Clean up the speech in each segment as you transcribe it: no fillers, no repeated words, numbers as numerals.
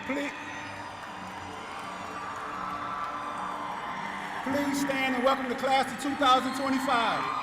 Please, please stand and welcome the class of 2025.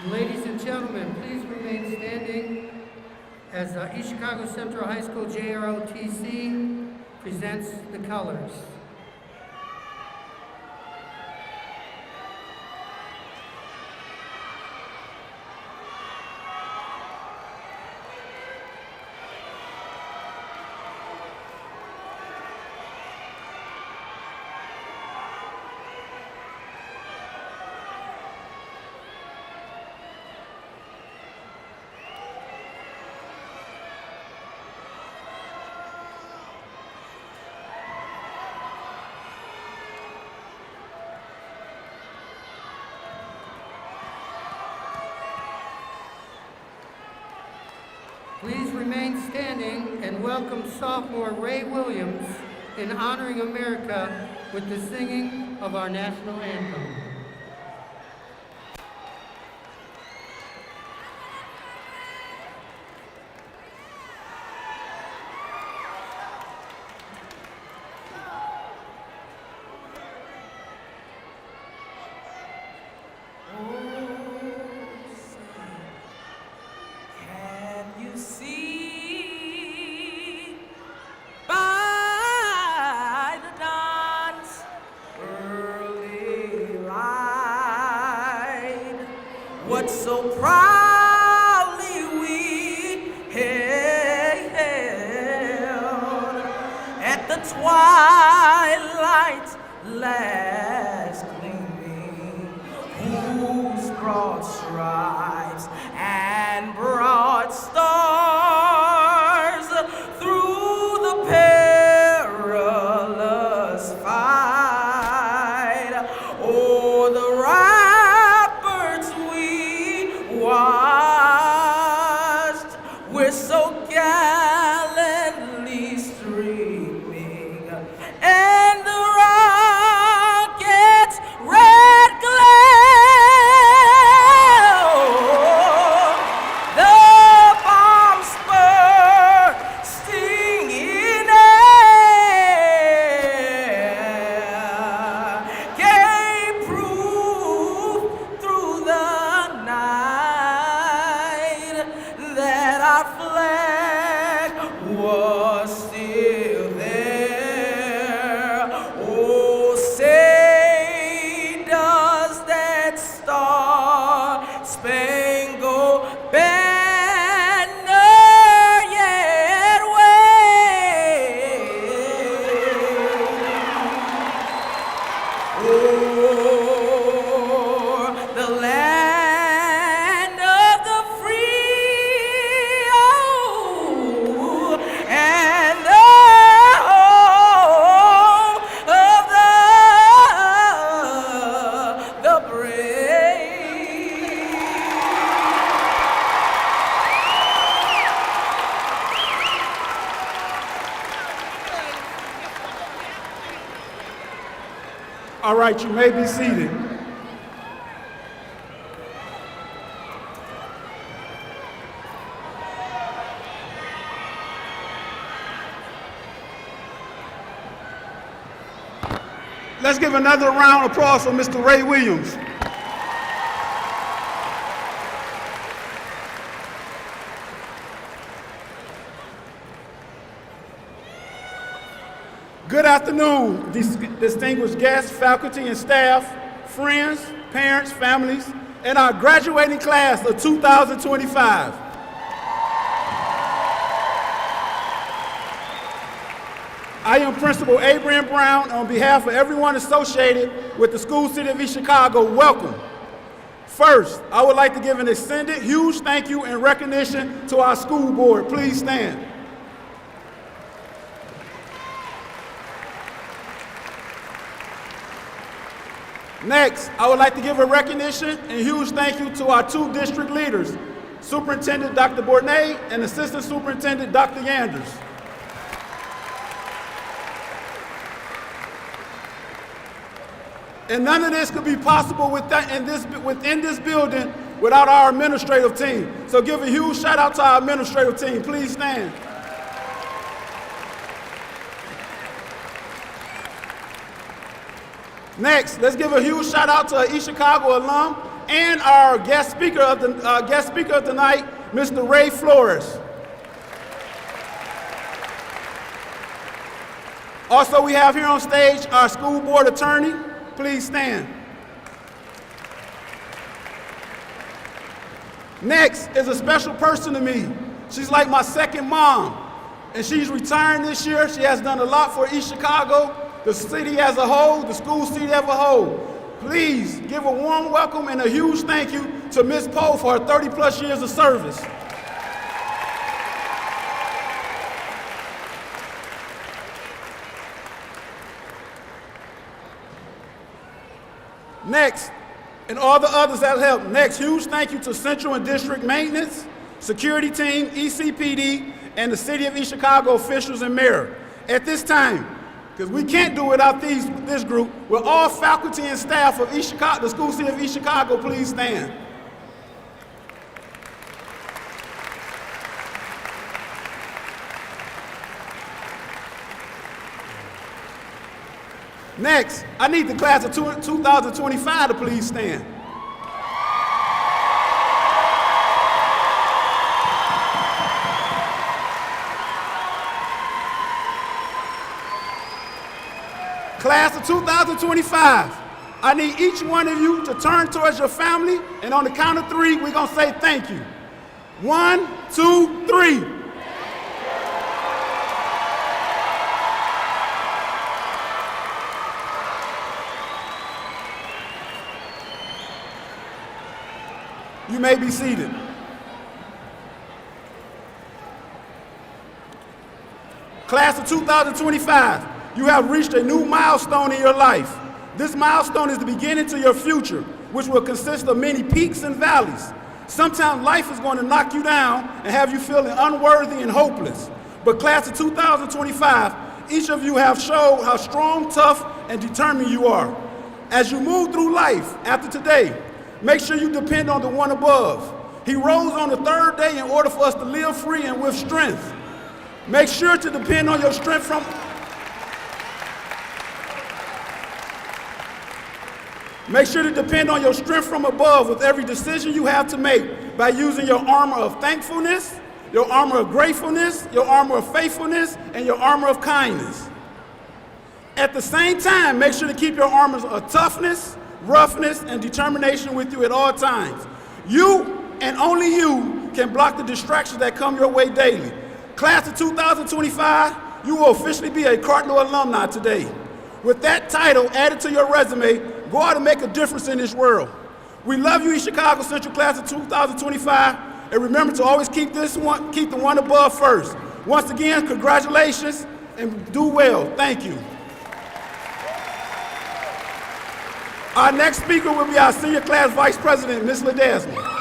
Ladies and gentlemen, please remain standing as East Chicago Central High School JROTC presents the colors. Please remain standing and welcome sophomore Ray Williams in honoring America with the singing of our national anthem. What so proudly we hailed at the twilight's last gleaming, whose broad stripes and broad stars through the perilous fight o'er the watched, we're so gallantly streaming, and the rocket's red glare, the bombs bursting in air, gave proof through the night that our flag was still there. Oh, say does that star-spangled banner yet wave o'er the land of the free, oh, and the home of the brave. All right, you may be seated. Let's give another round of applause for Mr. Ray Williams. Good afternoon, distinguished guests, faculty and staff, friends, parents, families, and our graduating class of 2025. I am Principal Abraham Brown. On behalf of everyone associated with the School City of East Chicago, welcome. First, I would like to give an extended huge thank you and recognition to our school board. Please stand. Next, I would like to give a recognition and huge thank you to our two district leaders, Superintendent Dr. Bournet and Assistant Superintendent Dr. Yanders. And none of this could be possible within this building without our administrative team. So give a huge shout out to our administrative team. Please stand. Next, let's give a huge shout out to an East Chicago alum and our guest speaker of the night, Mr. Ray Flores. Also, we have here on stage our school board attorney. Please stand. Next is a special person to me. She's like my second mom, and she's retiring this year. She has done a lot for East Chicago, the city as a whole, the school city as a whole. Please give a warm welcome and a huge thank you to Ms. Poe for her 30+ years of service. Next, and all the others that helped. Next, huge thank you to Central and District Maintenance, Security Team, ECPD, and the City of East Chicago officials and mayor. At this time, because we can't do without this group, will all faculty and staff of East Chicago, the school city of East Chicago, please stand. Next, I need the class of 2025 to please stand. Class of 2025, I need each one of you to turn towards your family, and on the count of 3, we're gonna say thank you. 1, 2, 3. You may be seated. Class of 2025, you have reached a new milestone in your life. This milestone is the beginning to your future, which will consist of many peaks and valleys. Sometimes life is going to knock you down and have you feeling unworthy and hopeless. But class of 2025, each of you have showed how strong, tough, and determined you are. As you move through life after today, make sure you depend on the one above. He rose on the 3rd day in order for us to live free and with strength. Make sure to depend on your strength from above with every decision you have to make by using your armor of thankfulness, your armor of gratefulness, your armor of faithfulness, and your armor of kindness. At the same time, make sure to keep your armors of toughness, roughness, and determination with you at all times. You and only you can block the distractions that come your way daily. Class of 2025, you will officially be a Cardinal alumni today. With that title added to your resume, go out and make a difference in this world. We love you, East Chicago Central Class of 2025, and remember to always keep the one above first. Once again, congratulations and do well. Thank you. Our next speaker will be our senior class vice president, Ms. Ledesma.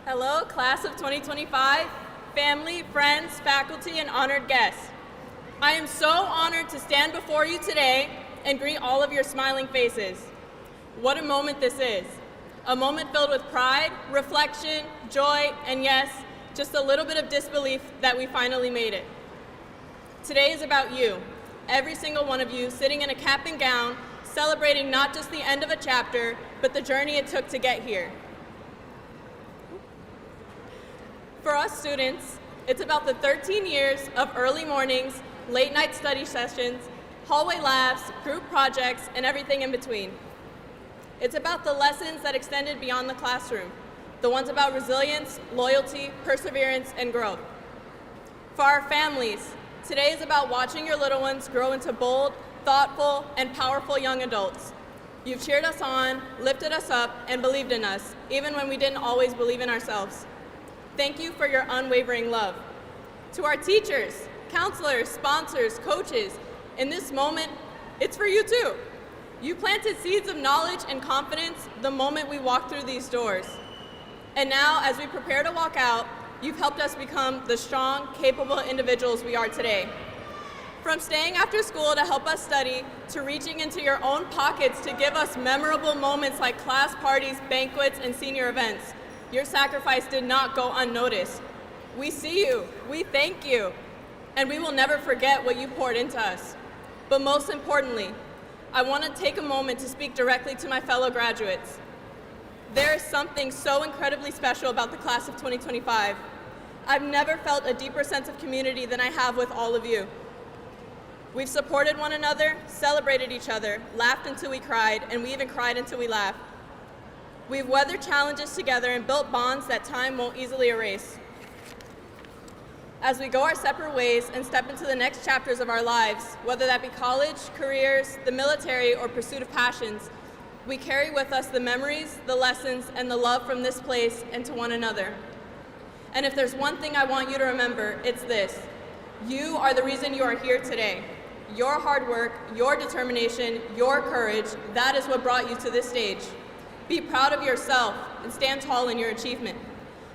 Hello, class of 2025, family, friends, faculty, and honored guests. I am so honored to stand before you today and greet all of your smiling faces. What a moment this is. A moment filled with pride, reflection, joy, and yes, just a little bit of disbelief that we finally made it. Today is about you, every single one of you sitting in a cap and gown, celebrating not just the end of a chapter, but the journey it took to get here. For us students, it's about the 13 years of early mornings, late night study sessions, hallway labs, group projects, and everything in between. It's about the lessons that extended beyond the classroom, the ones about resilience, loyalty, perseverance, and growth. For our families, today is about watching your little ones grow into bold, thoughtful, and powerful young adults. You've cheered us on, lifted us up, and believed in us, even when we didn't always believe in ourselves. Thank you for your unwavering love. To our teachers, counselors, sponsors, coaches, in this moment, it's for you too. You planted seeds of knowledge and confidence the moment we walked through these doors. And now, as we prepare to walk out, you've helped us become the strong, capable individuals we are today. From staying after school to help us study, to reaching into your own pockets to give us memorable moments like class parties, banquets, and senior events, your sacrifice did not go unnoticed. We see you, we thank you, and we will never forget what you poured into us. But most importantly, I want to take a moment to speak directly to my fellow graduates. There is something so incredibly special about the class of 2025. I've never felt a deeper sense of community than I have with all of you. We've supported one another, celebrated each other, laughed until we cried, and we even cried until we laughed. We've weathered challenges together and built bonds that time won't easily erase. As we go our separate ways and step into the next chapters of our lives, whether that be college, careers, the military, or pursuit of passions, we carry with us the memories, the lessons, and the love from this place and to one another. And if there's one thing I want you to remember, it's this. You are the reason you are here today. Your hard work, your determination, your courage, that is what brought you to this stage. Be proud of yourself and stand tall in your achievement.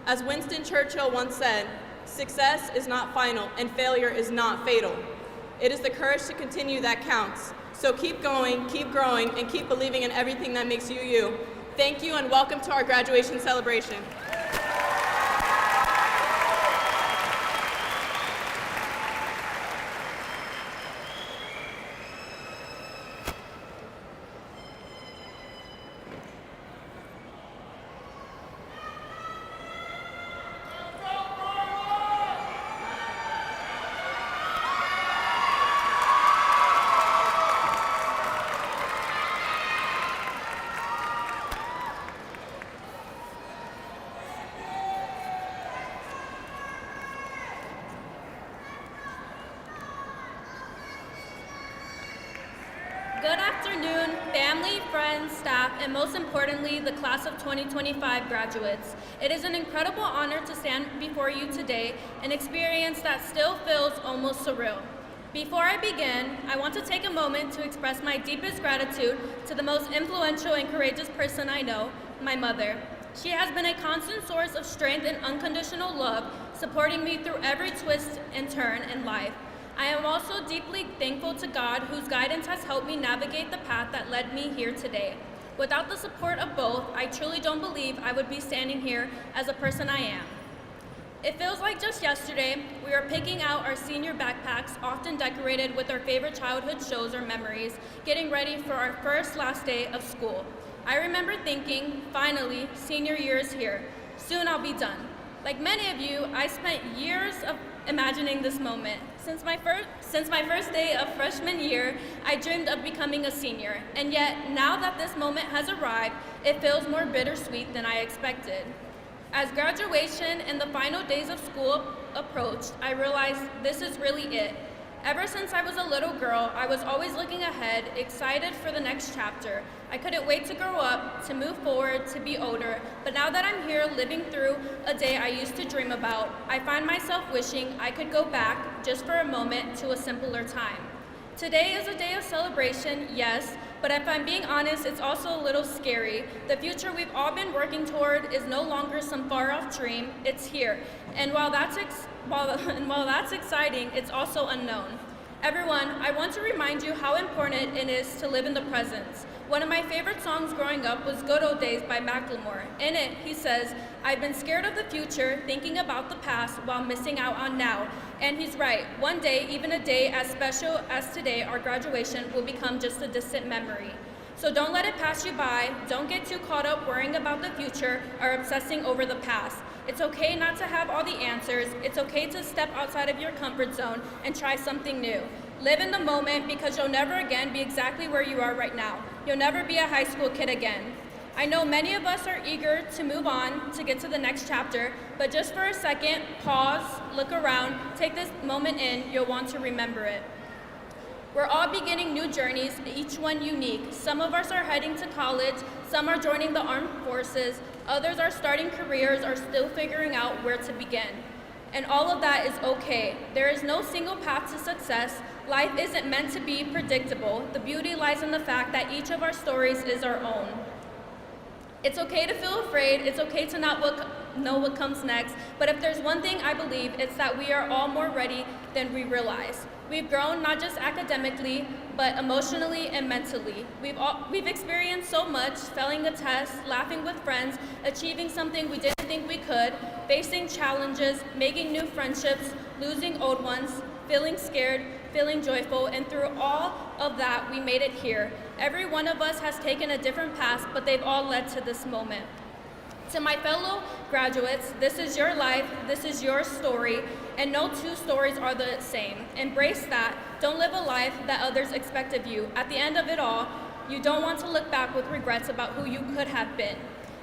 As Winston Churchill once said, success is not final and failure is not fatal. It is the courage to continue that counts. So keep going, keep growing, and keep believing in everything that makes you you. Thank you and welcome to our graduation celebration. Good afternoon, family, friends, staff, and most importantly, the class of 2025 graduates. It is an incredible honor to stand before you today, an experience that still feels almost surreal. Before I begin, I want to take a moment to express my deepest gratitude to the most influential and courageous person I know, my mother. She has been a constant source of strength and unconditional love, supporting me through every twist and turn in life. I am also deeply thankful to God, whose guidance has helped me navigate the path that led me here today. Without the support of both, I truly don't believe I would be standing here as a person I am. It feels like just yesterday, we were picking out our senior backpacks, often decorated with our favorite childhood shows or memories, getting ready for our first last day of school. I remember thinking, finally, senior year is here. Soon I'll be done. Like many of you, I spent years of imagining this moment. Since my first day of freshman year, I dreamed of becoming a senior, and yet now that this moment has arrived, it feels more bittersweet than I expected. As graduation and the final days of school approached, I realized this is really it. Ever since I was a little girl, I was always looking ahead, excited for the next chapter. I couldn't wait to grow up, to move forward, to be older, but now that I'm here living through a day I used to dream about, I find myself wishing I could go back, just for a moment, to a simpler time. Today is a day of celebration, yes, but if I'm being honest, it's also a little scary. The future we've all been working toward is no longer some far-off dream, it's here. And while that's exciting, it's also unknown. Everyone, I want to remind you how important it is to live in the present. One of my favorite songs growing up was Good Old Days by Macklemore. In it, he says, "I've been scared of the future, thinking about the past while missing out on now." And he's right. One day, even a day as special as today, our graduation, will become just a distant memory. So don't let it pass you by. Don't get too caught up worrying about the future or obsessing over the past. It's okay not to have all the answers. It's okay to step outside of your comfort zone and try something new. Live in the moment, because you'll never again be exactly where you are right now. You'll never be a high school kid again. I know many of us are eager to move on, to get to the next chapter, but just for a second, pause, look around, take this moment in. You'll want to remember it. We're all beginning new journeys, each one unique. Some of us are heading to college, some are joining the armed forces, others are starting careers or still figuring out where to begin. And all of that is okay. There is no single path to success. Life isn't meant to be predictable. The beauty lies in the fact that each of our stories is our own. It's okay to feel afraid, it's okay to not know what comes next, but if there's one thing I believe, it's that we are all more ready than we realize. We've grown not just academically, but emotionally and mentally. We've experienced so much, failing a test, laughing with friends, achieving something we didn't think we could, facing challenges, making new friendships, losing old ones, feeling scared, feeling joyful, and through all of that, we made it here. Every one of us has taken a different path, but they've all led to this moment. To my fellow graduates, this is your life, this is your story, and no two stories are the same. Embrace that. Don't live a life that others expect of you. At the end of it all, you don't want to look back with regrets about who you could have been.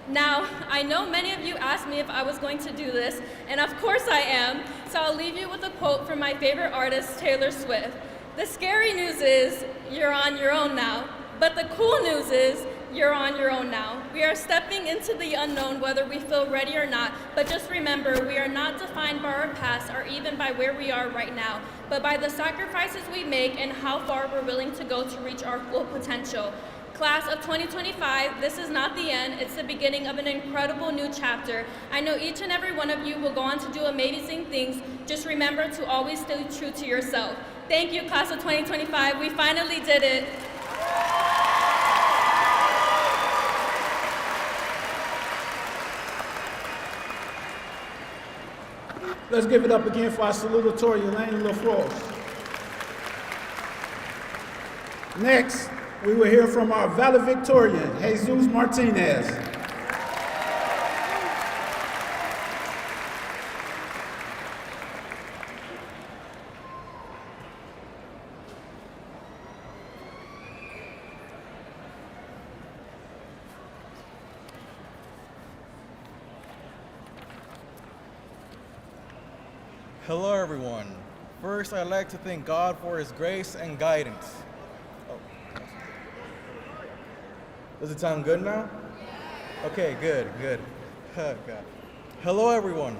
Now, I know many of you asked me if I was going to do this, and of course I am, so I'll leave you with a quote from my favorite artist, Taylor Swift. The scary news is, you're on your own now, but the cool news is, you're on your own now. We are stepping into the unknown whether we feel ready or not, but just remember, we are not defined by our past or even by where we are right now, but by the sacrifices we make and how far we're willing to go to reach our full potential. Class of 2025, this is not the end, it's the beginning of an incredible new chapter. I know each and every one of you will go on to do amazing things. Just remember to always stay true to yourself. Thank you, class of 2025, we finally did it. Let's give it up again for our salutatorian, Lane LaFrost. Next, we will hear from our valedictorian, Jesus Martinez. Hello everyone. First, I'd like to thank God for His grace and guidance. Does it sound good now? Okay, good. God. Hello everyone.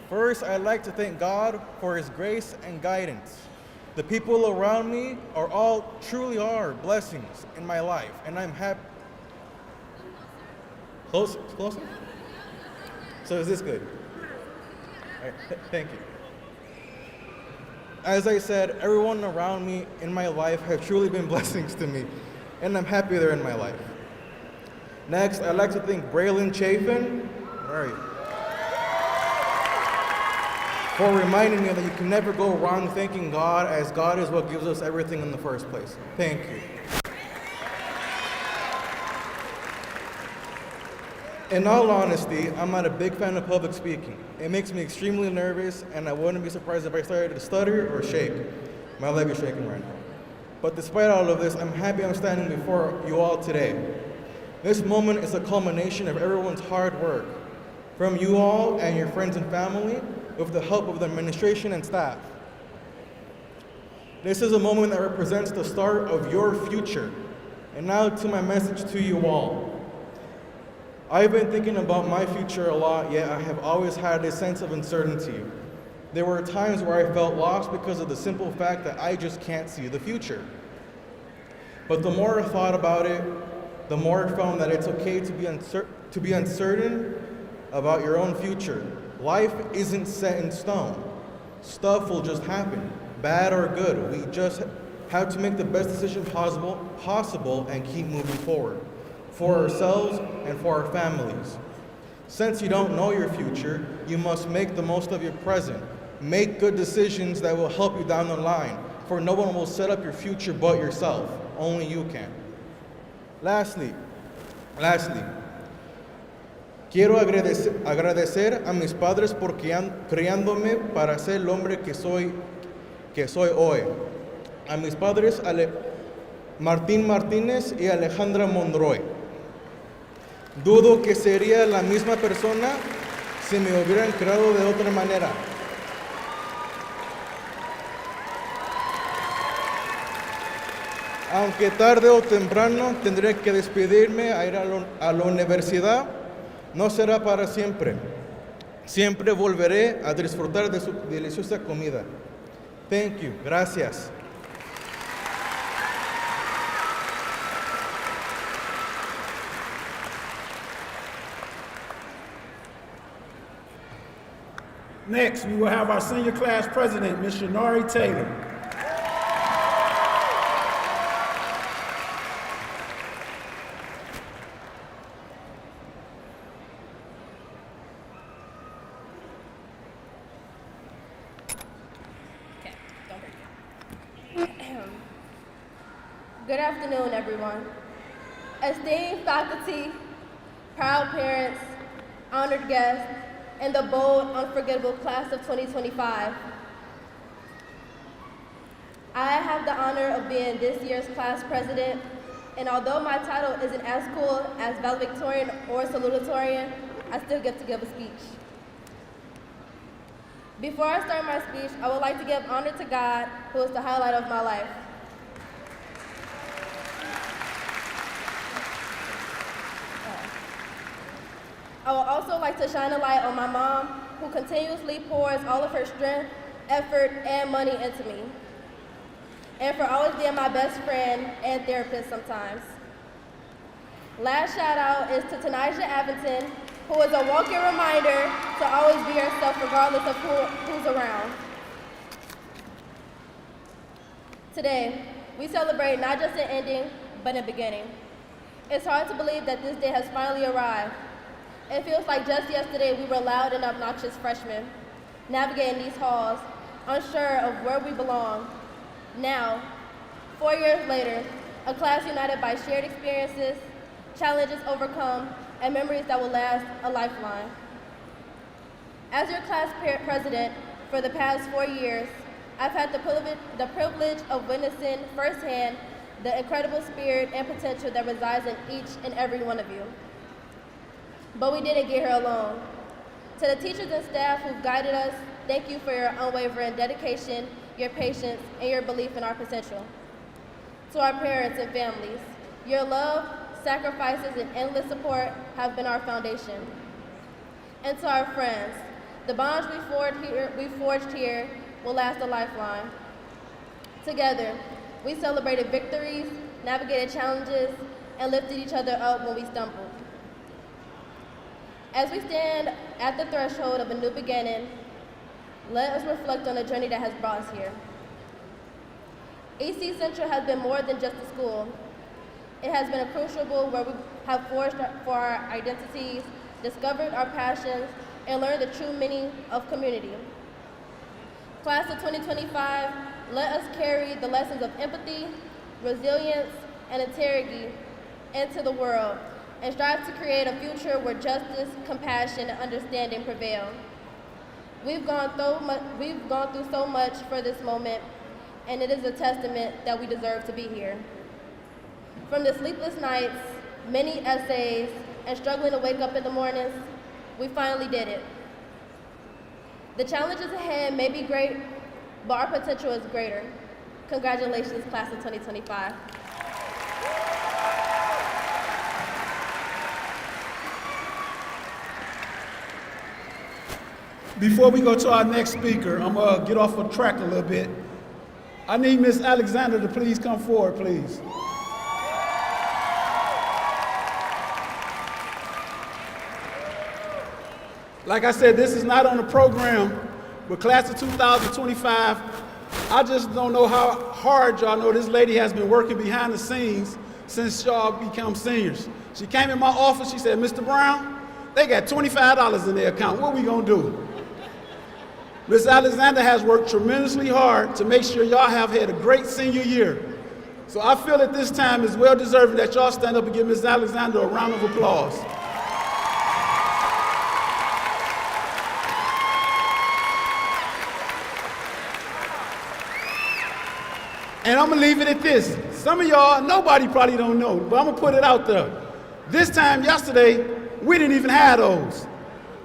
First, I'd like to thank God for His grace and guidance. The people around me truly are blessings in my life, and I'm happy. Closer? So is this good? All right, thank you. As I said, everyone around me in my life have truly been blessings to me, and I'm happy they're in my life. Next, I'd like to thank Braylon Chafin, where are you? For reminding me that you can never go wrong thanking God, as God is what gives us everything in the first place. Thank you. In all honesty, I'm not a big fan of public speaking. It makes me extremely nervous, and I wouldn't be surprised if I started to stutter or shake. My leg is shaking right now. But despite all of this, I'm happy I'm standing before you all today. This moment is a culmination of everyone's hard work, from you all and your friends and family, with the help of the administration and staff. This is a moment that represents the start of your future. And now to my message to you all. I've been thinking about my future a lot, yet I have always had a sense of uncertainty. There were times where I felt lost because of the simple fact that I just can't see the future. But the more I thought about it, the more I found that it's okay to be uncertain about your own future. Life isn't set in stone. Stuff will just happen, bad or good. We just have to make the best decision possible and keep moving forward, for ourselves and for our families. Since you don't know your future, you must make the most of your present. Make good decisions that will help you down the line, for no one will set up your future but yourself. Only you can. Lastly, quiero agradecer a mis padres por criándome para ser el hombre que soy hoy. A mis padres Martín Martínez y Alejandra Monroy. Dudo que sería la misma persona si me hubieran creado de otra manera. Aunque tarde o temprano tendré que despedirme a ir a la universidad, no será para siempre. Siempre volveré a disfrutar de su deliciosa comida. Thank you. Gracias. Next, we will have our senior class president, Ms. Shanari Taylor. Good afternoon, everyone. Esteemed faculty, proud parents, honored guests, and the bold, unforgettable class of 2025. I have the honor of being this year's class president, and although my title isn't as cool as Valedictorian or Salutatorian, I still get to give a speech. Before I start my speech, I would like to give honor to God, who is the highlight of my life. I would also like to shine a light on my mom, who continuously pours all of her strength, effort, and money into me, and for always being my best friend and therapist sometimes. Last shout out is to Tanaja Avington, who is a walking reminder to always be yourself regardless of who's around. Today, we celebrate not just an ending, but a beginning. It's hard to believe that this day has finally arrived. It feels like just yesterday we were loud and obnoxious freshmen, navigating these halls, unsure of where we belong. Now, 4 years later, a class united by shared experiences, challenges overcome, and memories that will last a lifeline. As your class president for the past 4 years, I've had the privilege of witnessing firsthand the incredible spirit and potential that resides in each and every one of you. But we didn't get here alone. To the teachers and staff who've guided us, thank you for your unwavering dedication, your patience, and your belief in our potential. To our parents and families, your love, sacrifices, and endless support have been our foundation. And to our friends, the bonds we forged here will last a lifeline. Together, we celebrated victories, navigated challenges, and lifted each other up when we stumbled. As we stand at the threshold of a new beginning, let us reflect on the journey that has brought us here. EC Central has been more than just a school. It has been a crucible where we have forged for our identities, discovered our passions, and learned the true meaning of community. Class of 2025, let us carry the lessons of empathy, resilience, and integrity into the world, and strive to create a future where justice, compassion, and understanding prevail. We've gone through so much for this moment, and it is a testament that we deserve to be here. From the sleepless nights, many essays, and struggling to wake up in the mornings, we finally did it. The challenges ahead may be great, but our potential is greater. Congratulations, class of 2025. Before we go to our next speaker, I'm gonna get off of track a little bit. I need Miss Alexander to please come forward, please. Like I said, this is not on the program, but class of 2025, I just don't know how hard y'all know this lady has been working behind the scenes since y'all become seniors. She came in my office, she said, Mr. Brown, they got $25 in their account, what we gonna do? Ms. Alexander has worked tremendously hard to make sure y'all have had a great senior year. So I feel at this time is well deserving that y'all stand up and give Ms. Alexander a round of applause. And I'm gonna leave it at this. Some of y'all, nobody probably don't know, but I'm gonna put it out there. This time yesterday, we didn't even have those.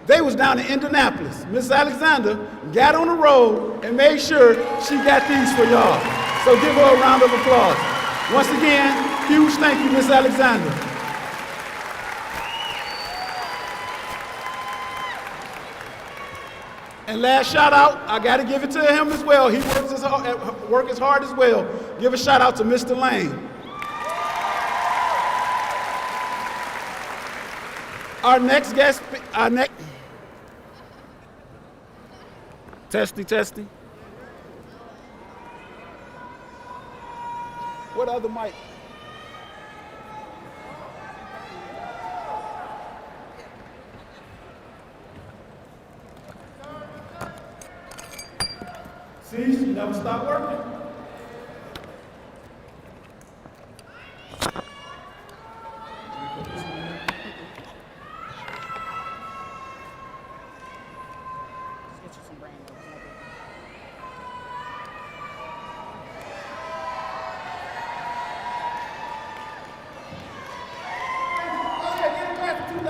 They was down in Indianapolis. Miss Alexander got on the road and made sure she got these for y'all. So give her a round of applause. Once again, huge thank you, Miss Alexander. And last shout out, I gotta give it to him as well. He works as hard as well. Give a shout out to Mr. Lane. Our next guest, testing. What other mic? See, she never stopped working.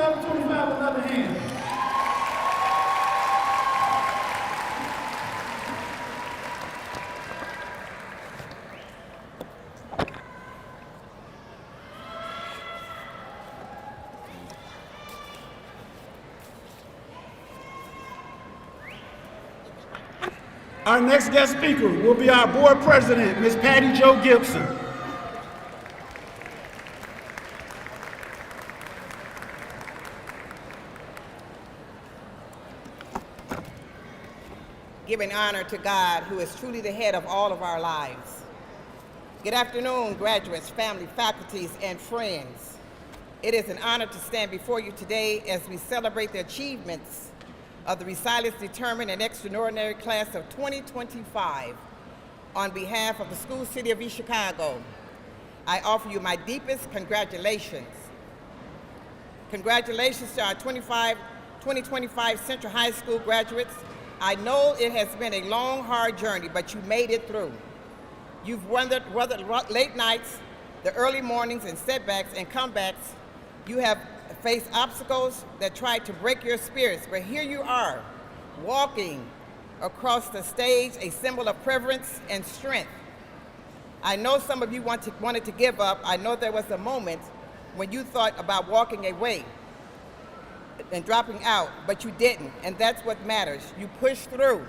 2025 another hand. Our next guest speaker will be our board president, Ms. Patty Jo Gibson. Giving honor to God, who is truly the head of all of our lives. Good afternoon, graduates, family, faculties, and friends. It is an honor to stand before you today as we celebrate the achievements of the resilient, determined, and extraordinary class of 2025. On behalf of the school city of East Chicago, I offer you my deepest congratulations. Congratulations to our 2025 Central High School graduates. I know it has been a long, hard journey, but you made it through. You've weathered late nights, the early mornings, and setbacks and comebacks. You have faced obstacles that tried to break your spirits, but here you are, walking across the stage, a symbol of preference and strength. I know some of you wanted to give up. I know there was a moment when you thought about walking away and dropping out, but you didn't, and that's what matters. You pushed through,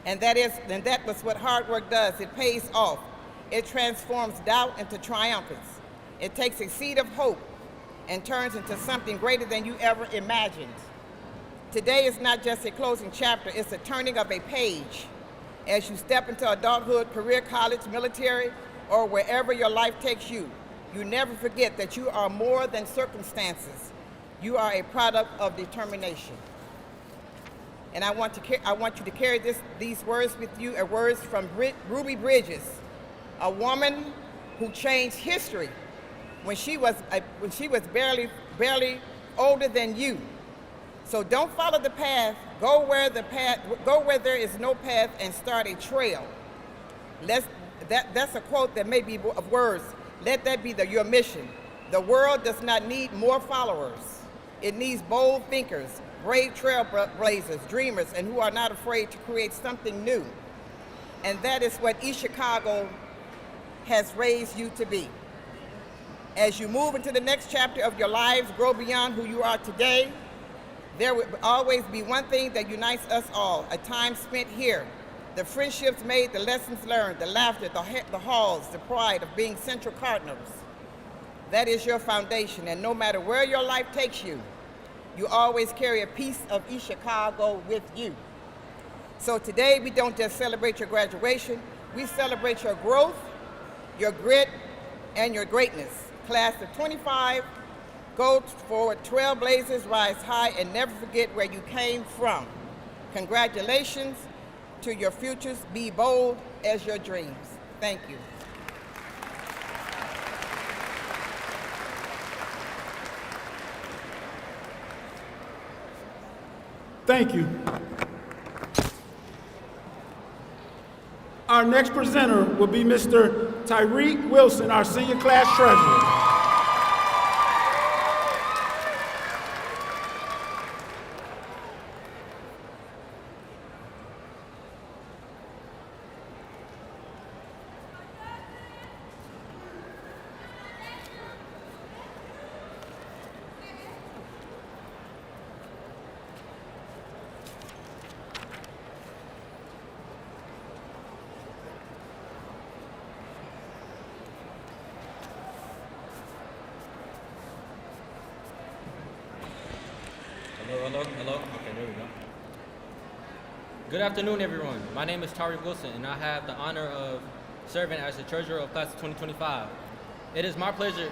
and that was what hard work does. It pays off. It transforms doubt into triumphance. It takes a seed of hope and turns into something greater than you ever imagined. Today is not just a closing chapter, it's a turning of a page. As you step into adulthood, career, college, military, or wherever your life takes you, you never forget that you are more than circumstances. You are a product of determination. And I want you to carry these words with you, words from Ruby Bridges, a woman who changed history when she was barely older than you. So don't follow the path. Go where there is no path, and start a trail. That's a quote that may be of words. Let that be your mission. The world does not need more followers. It needs bold thinkers, brave trailblazers, dreamers, and who are not afraid to create something new. And that is what East Chicago has raised you to be. As you move into the next chapter of your lives, grow beyond who you are today, there will always be one thing that unites us all, a time spent here. The friendships made, the lessons learned, the laughter, the halls, the pride of being Central Cardinals. That is your foundation, and no matter where your life takes you, you always carry a piece of East Chicago with you. So today, we don't just celebrate your graduation, we celebrate your growth, your grit, and your greatness. Class of 25, go forward, trailblazers, rise high, and never forget where you came from. Congratulations to your futures. Be bold as your dreams. Thank you. Thank you. Our next presenter will be Mr. Tyreek Wilson, our senior class treasurer. Hello. Okay, there we go. Good afternoon, everyone. My name is Tyreek Wilson, and I have the honor of serving as the treasurer of class of 2025. It is my pleasure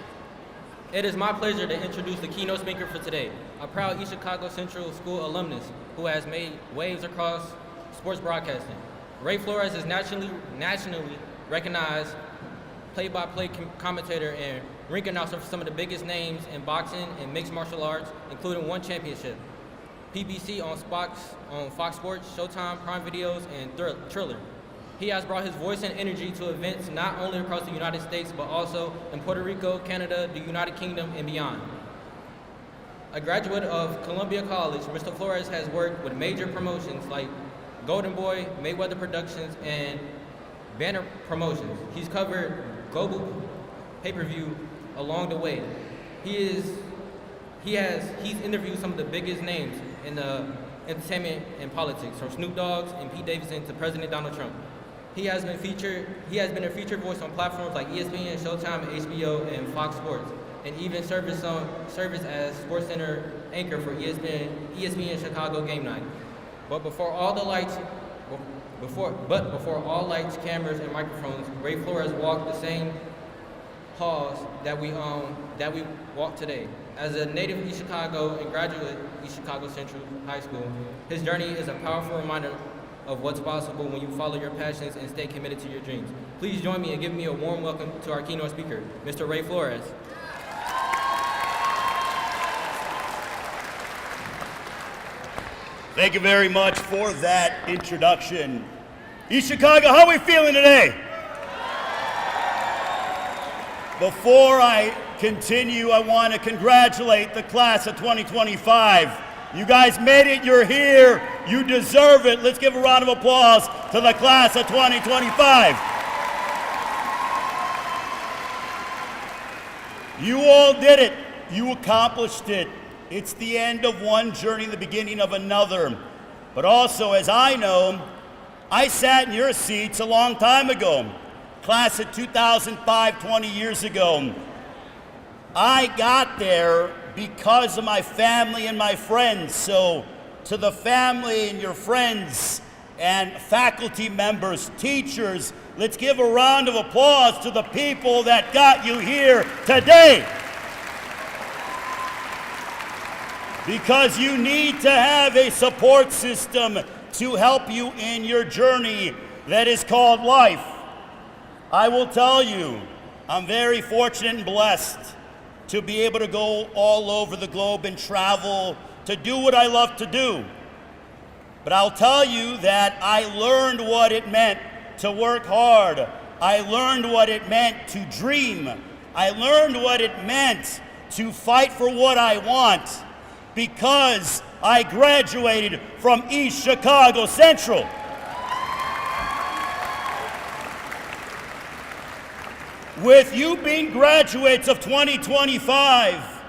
to introduce the keynote speaker for today, a proud East Chicago Central School alumnus who has made waves across sports broadcasting. Ray Flores is nationally recognized play-by-play commentator and ring announcer for some of the biggest names in boxing and mixed martial arts, including one championship. PBC on Fox Sports, Showtime, Prime Videos, and Thriller. He has brought his voice and energy to events not only across the United States, but also in Puerto Rico, Canada, the United Kingdom, and beyond. A graduate of Columbia College, Mr. Flores has worked with major promotions like Golden Boy, Mayweather Productions, and Banner Promotions. He's covered global pay-per-view along the way. He's interviewed some of the biggest names in the entertainment and politics, from Snoop Dogg and Pete Davidson to President Donald Trump. He has been a featured voice on platforms like ESPN, Showtime, HBO, and Fox Sports, and even served as SportsCenter anchor for ESPN Chicago Game Night. But before all lights, cameras, and microphones, Ray Flores walked the same halls that we walk today. As a native of East Chicago and graduate of East Chicago Central High School, his journey is a powerful reminder of what's possible when you follow your passions and stay committed to your dreams. Please join me and give me a warm welcome to our keynote speaker, Mr. Ray Flores. Thank you very much for that introduction. East Chicago, how are we feeling today? Before I continue, I want to congratulate the class of 2025. You guys made it, you're here, you deserve it. Let's give a round of applause to the class of 2025. You all did it, you accomplished it. It's the end of one journey, the beginning of another. But also, as I know, I sat in your seats a long time ago. Class of 2005, 20 years ago. I got there because of my family and my friends. So to the family and your friends and faculty members, teachers, let's give a round of applause to the people that got you here today. Because you need to have a support system to help you in your journey that is called life. I will tell you, I'm very fortunate and blessed to be able to go all over the globe and travel to do what I love to do. But I'll tell you that I learned what it meant to work hard. I learned what it meant to dream. I learned what it meant to fight for what I want because I graduated from East Chicago Central. With you being graduates of 2025,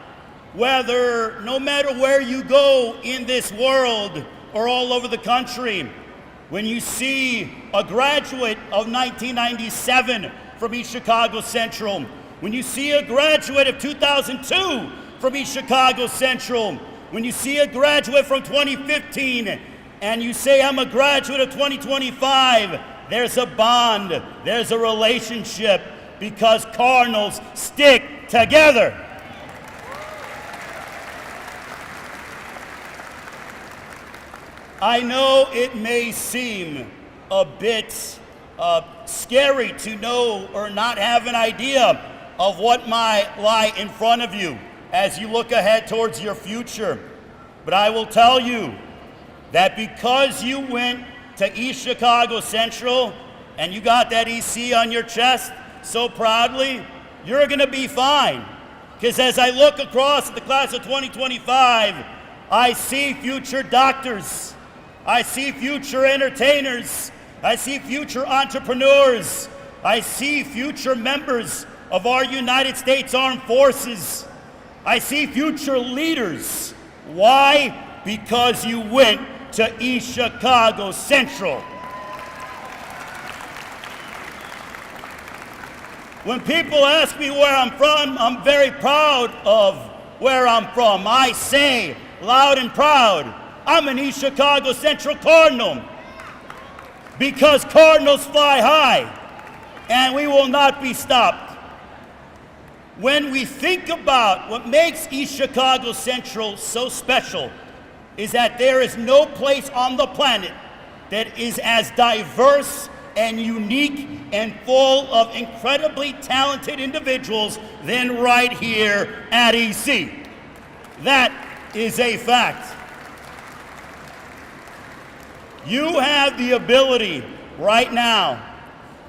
no matter where you go in this world or all over the country, when you see a graduate of 1997 from East Chicago Central, when you see a graduate of 2002 from East Chicago Central, when you see a graduate from 2015 and you say, I'm a graduate of 2025, there's a bond, there's a relationship, because Cardinals stick together. I know it may seem a bit scary to know or not have an idea of what might lie in front of you as you look ahead towards your future. But I will tell you that because you went to East Chicago Central and you got that EC on your chest so proudly, you're gonna be fine. Because as I look across at the class of 2025, I see future doctors, I see future entertainers, I see future entrepreneurs, I see future members of our United States Armed Forces, I see future leaders. Why? Because you went to East Chicago Central. When people ask me where I'm from, I'm very proud of where I'm from. I say loud and proud, I'm an East Chicago Central Cardinal. Because Cardinals fly high, and we will not be stopped. When we think about what makes East Chicago Central so special, is that there is no place on the planet that is as diverse and unique and full of incredibly talented individuals than right here at EC. That is a fact. You have the ability right now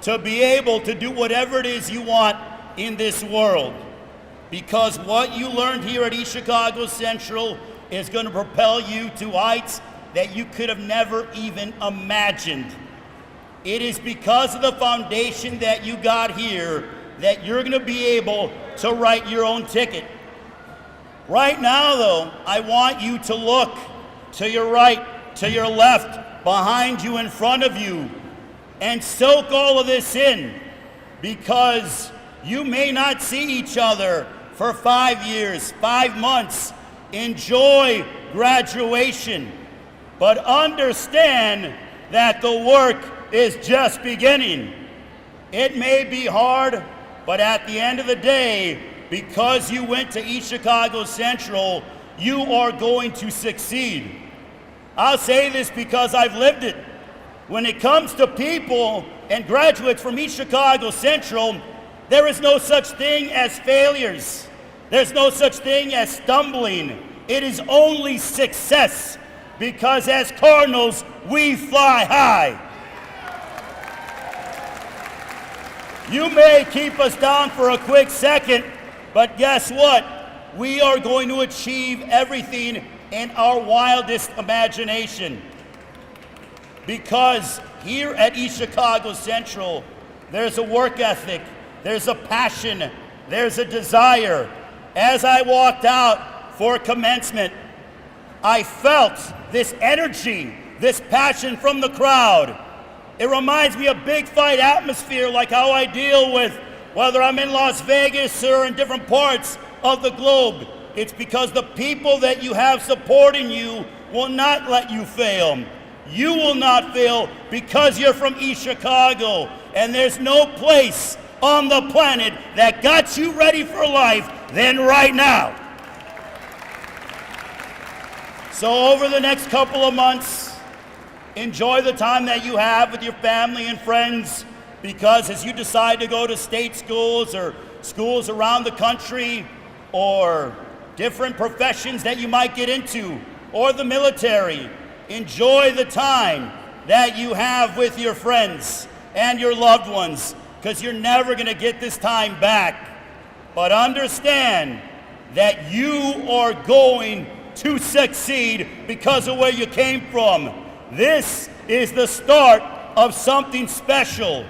to be able to do whatever it is you want in this world. because what you learned here at East Chicago Central is going to propel you to heights that you could have never even imagined. It is because of the foundation that you got here that you're going to be able to write your own ticket. Right now, though, I want you to look to your right, to your left, behind you, in front of you, and soak all of this in, because you may not see each other for 5 years, 5 months. Enjoy graduation, but understand that the work is just beginning. It may be hard, but at the end of the day, because you went to East Chicago Central, you are going to succeed. I'll say this because I've lived it. When it comes to people and graduates from East Chicago Central, there is no such thing as failures. There's no such thing as stumbling. It is only success, because as Cardinals, we fly high. You may keep us down for a quick second, but guess what? We are going to achieve everything in our wildest imagination. Because here at East Chicago Central, there's a work ethic, there's a passion, there's a desire. As I walked out for commencement, I felt this energy, this passion from the crowd. It reminds me of big fight atmosphere, like how I deal with whether I'm in Las Vegas or in different parts of the globe. It's because the people that you have supporting you will not let you fail. You will not fail because you're from East Chicago, and there's no place on the planet that got you ready for life than right now. So over the next couple of months, enjoy the time that you have with your family and friends, because as you decide to go to state schools or schools around the country, or different professions that you might get into, or the military, enjoy the time that you have with your friends and your loved ones, because you're never going to get this time back. But understand that you are going to succeed because of where you came from. This is the start of something special.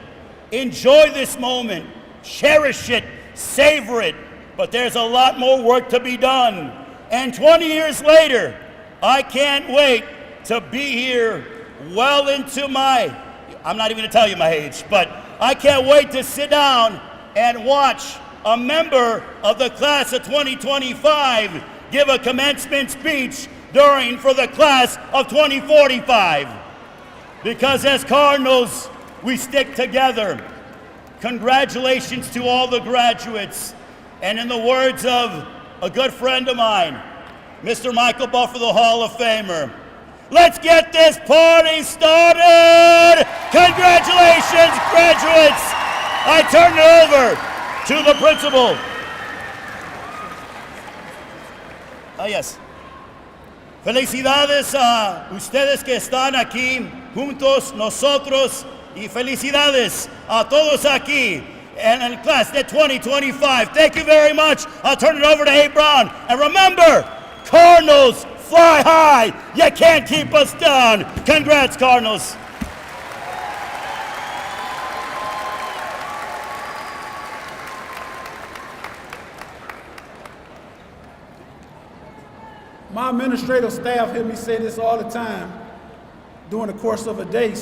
Enjoy this moment, cherish it, savor it, but there's a lot more work to be done. And 20 years later, I can't wait to be here well into my, I'm not even gonna tell you my age, but I can't wait to sit down and watch a member of the class of 2025 give a commencement speech for the class of 2045. Because as Cardinals, we stick together. Congratulations to all the graduates. And in the words of a good friend of mine, Mr. Michael Buffer, the Hall of Famer, let's get this party started! Congratulations, graduates! I turn it over to the principal. Yes. Felicidades a ustedes que están aquí juntos, nosotros, y felicidades a todos aquí in class de 2025. Thank you very much. I'll turn it over to Abe Brown. And remember, Cardinals fly high. You can't keep us down. Congrats, Cardinals. My administrative staff hear me say this all the time. During the course of a day,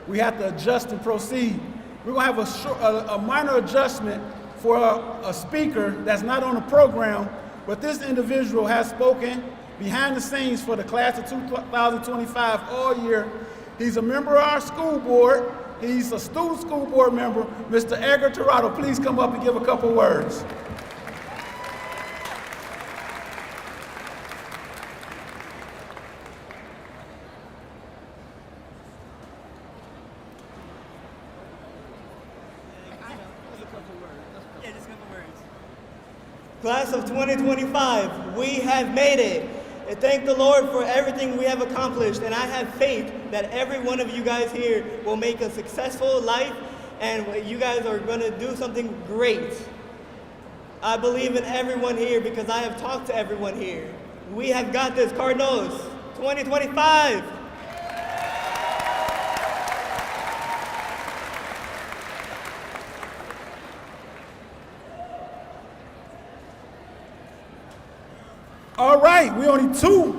we have to adjust and proceed. We're gonna have a minor adjustment for a speaker that's not on the program, but this individual has spoken behind the scenes for the class of 2025 all year. He's a member of our school board. He's a student school board member. Mr. Edgar Tirado, please come up and give a couple words. Class of 2025, we have made it. And thank the Lord for everything we have accomplished. And I have faith that every one of you guys here will make a successful life, and you guys are going to do something great. I believe in everyone here because I have talked to everyone here. We have got this. Cardinals, 2025. All right, we only two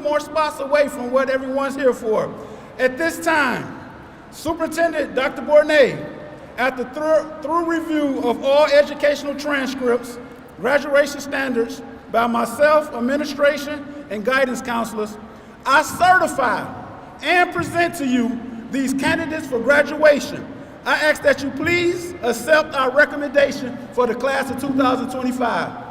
more spots away from what everyone's here for. At this time, Superintendent Dr. Bournet, after thorough review of all educational transcripts, graduation standards by myself, administration, and guidance counselors, I certify and present to you these candidates for graduation. I ask that you please accept our recommendation for the class of 2025.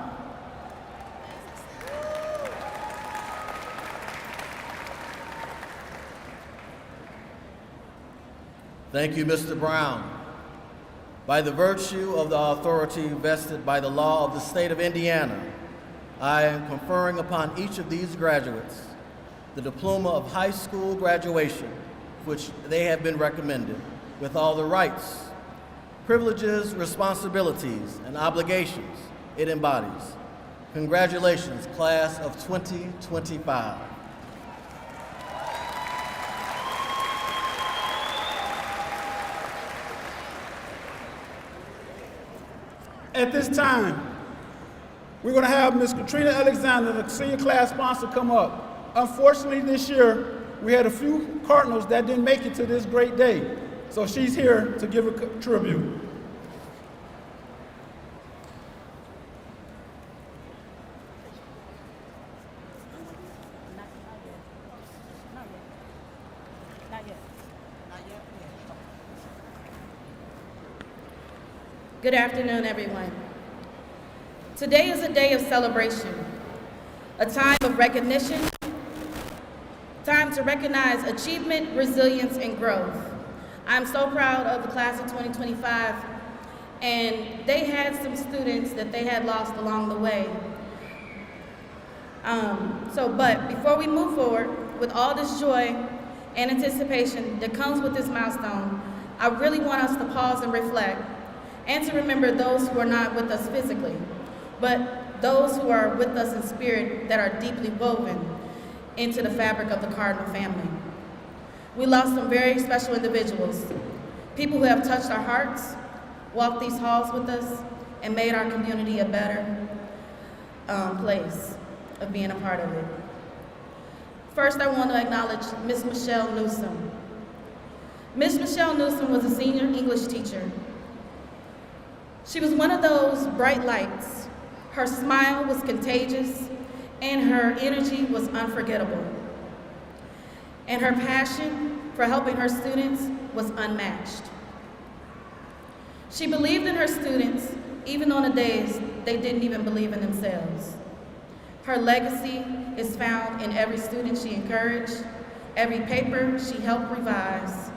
Thank you, Mr. Brown. By the virtue of the authority vested by the law of the state of Indiana, I am conferring upon each of these graduates the diploma of high school graduation, which they have been recommended, with all the rights, privileges, responsibilities, and obligations it embodies. Congratulations, class of 2025. At this time, we're going to have Ms. Katrina Alexander, the senior class sponsor, come up. Unfortunately, this year, we had a few Cardinals that didn't make it to this great day, so she's here to give a tribute. Good afternoon, everyone. Today is a day of celebration, a time of recognition, time to recognize achievement, resilience, and growth. I'm so proud of the class of 2025, and they had some students that they had lost along the way. But before we move forward with all this joy and anticipation that comes with this milestone, I really want us to pause and reflect and to remember those who are not with us physically, but those who are with us in spirit that are deeply woven into the fabric of the Cardinal family. We lost some very special individuals, people who have touched our hearts, walked these halls with us, and made our community a better place of being a part of it. First, I want to acknowledge Ms. Michelle Newsom. Ms. Michelle Newsom was a senior English teacher. She was one of those bright lights. Her smile was contagious, and her energy was unforgettable. And her passion for helping her students was unmatched. She believed in her students, even on the days they didn't even believe in themselves. Her legacy is found in every student she encouraged, every paper she helped revise,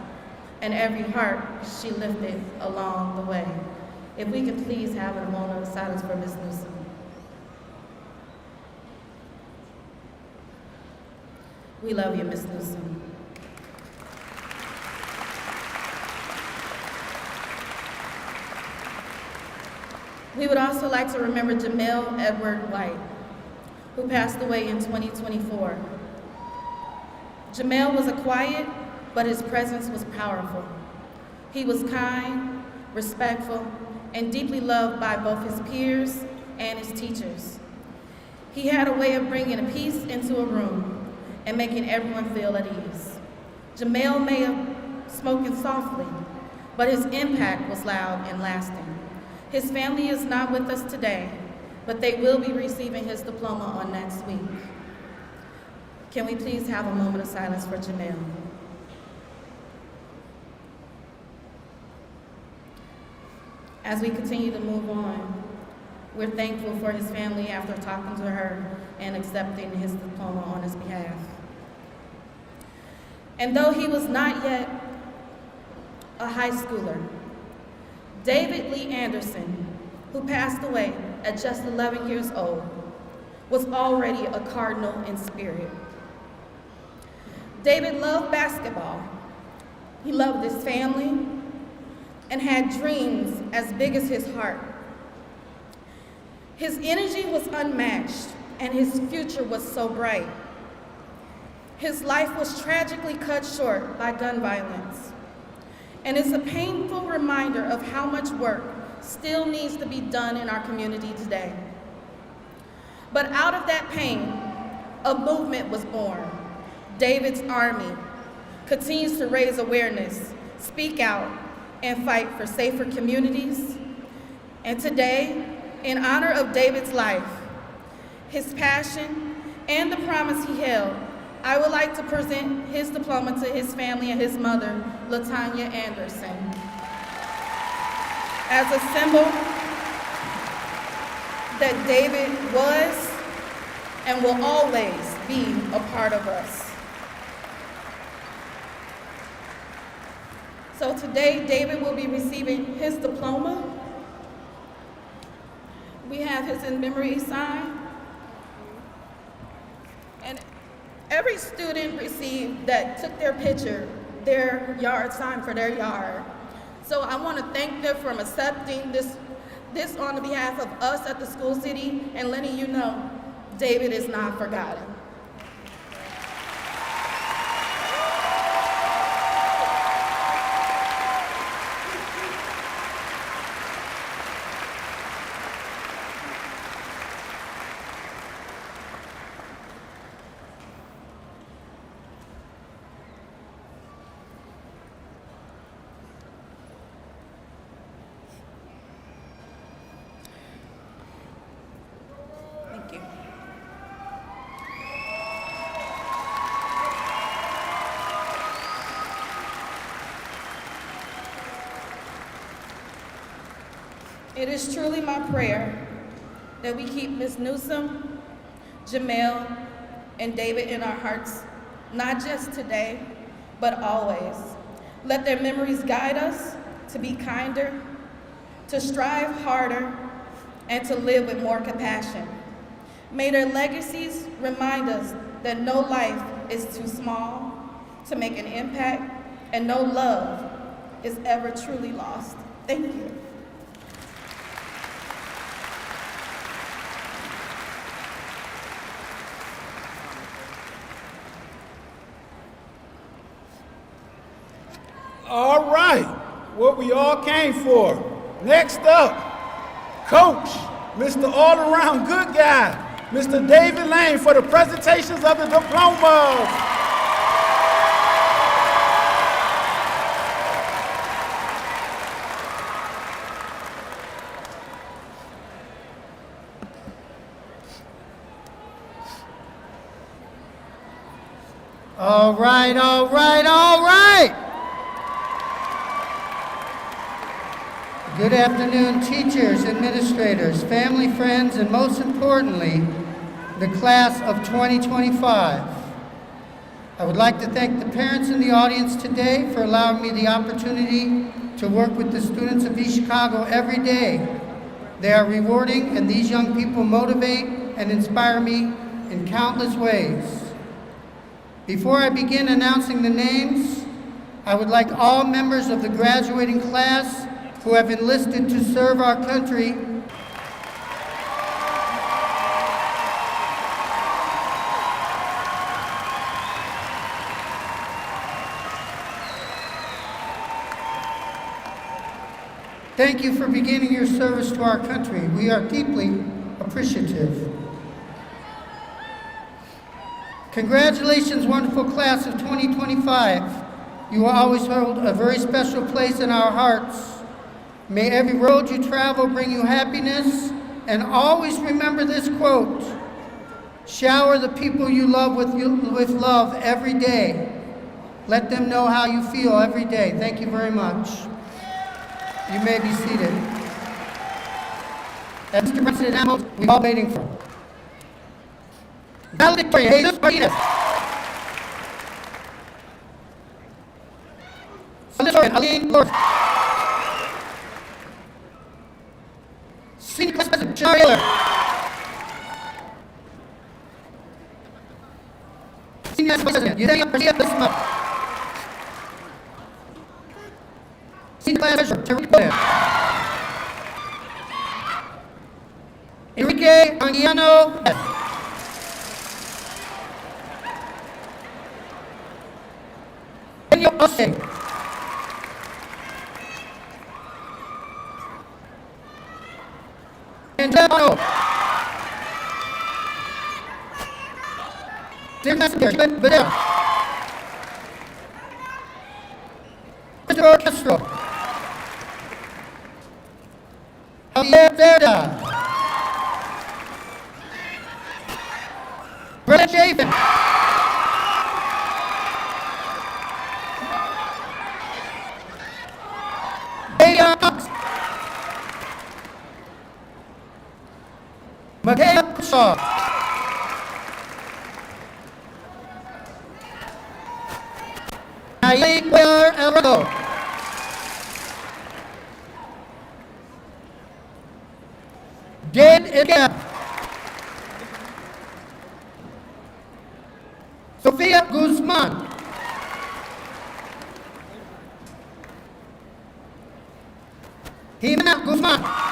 and every heart she lifted along the way. If we could please have a moment of silence for Ms. Newsom. We love you, Ms. Newsom. We would also like to remember Jamel Edward White, who passed away in 2024. Jamel was a quiet, but his presence was powerful. He was kind, respectful, and deeply loved by both his peers and his teachers. He had a way of bringing a peace into a room and making everyone feel at ease. Jamel may have spoken softly, but his impact was loud and lasting. His family is not with us today, but they will be receiving his diploma on next week. Can we please have a moment of silence for Jamel? As we continue to move on, we're thankful for his family after talking to her and accepting his diploma on his behalf. And though he was not yet a high schooler, David Lee Anderson, who passed away at just 11 years old, was already a Cardinal in spirit. David loved basketball. He loved his family and had dreams as big as his heart. His energy was unmatched, and his future was so bright. His life was tragically cut short by gun violence, and it's a painful reminder of how much work still needs to be done in our community today. But out of that pain, a movement was born. David's Army continues to raise awareness, speak out, and fight for safer communities. And today, in honor of David's life, his passion, and the promise he held, I would like to present his diploma to his family and his mother, LaTanya Anderson, as a symbol that David was and will always be a part of us. So today, David will be receiving his diploma. We have his in memory sign. And every student received that took their picture, their yard sign for their yard. So I want to thank them for accepting this on behalf of us at the School City and letting you know David is not forgotten. Thank you. It is truly my prayer that we keep Ms. Newsom, Jamel, and David in our hearts, not just today, but always. Let their memories guide us to be kinder, to strive harder, and to live with more compassion. May their legacies remind us that no life is too small to make an impact, and no love is ever truly lost. Thank you. All right, what we all came for. Next up, Coach, Mr. All-Around Good Guy, Mr. David Lane for the presentations of the diplomas. All right, all right, all right. Good afternoon, teachers, administrators, family, friends, and most importantly, the class of 2025. I would like to thank the parents in the audience today for allowing me the opportunity to work with the students of East Chicago every day. They are rewarding, and these young people motivate and inspire me in countless ways. Before I begin announcing the names, I would like all members of the graduating class who have enlisted to serve our country thank you for beginning your service to our country. We are deeply appreciative. Congratulations, wonderful class of 2025. You will always hold a very special place in our hearts. May every road you travel bring you happiness, and always remember this quote: shower the people you love with love every day. Let them know how you feel every day. Thank you very much. You may be seated. As Mr. President, we're all waiting for. Valedictorian, Jesus Martinez. Salutatorian, Aline Lord. Senior Class President, Shari Taylor. Senior Class President, Yesenia Garcia Besma. Senior Class Treasurer, Terry Boyer. Enrique Anguiano. Daniel Ose. Angelo. Vidal. Christopher Castro. Javier Cerda. Brett Chafin. Daniel Cox. Michaela Kushaw. Nayeli Cuellar Alvarado. Jane Ilka. Sofia Guzman. Jimena Guzman.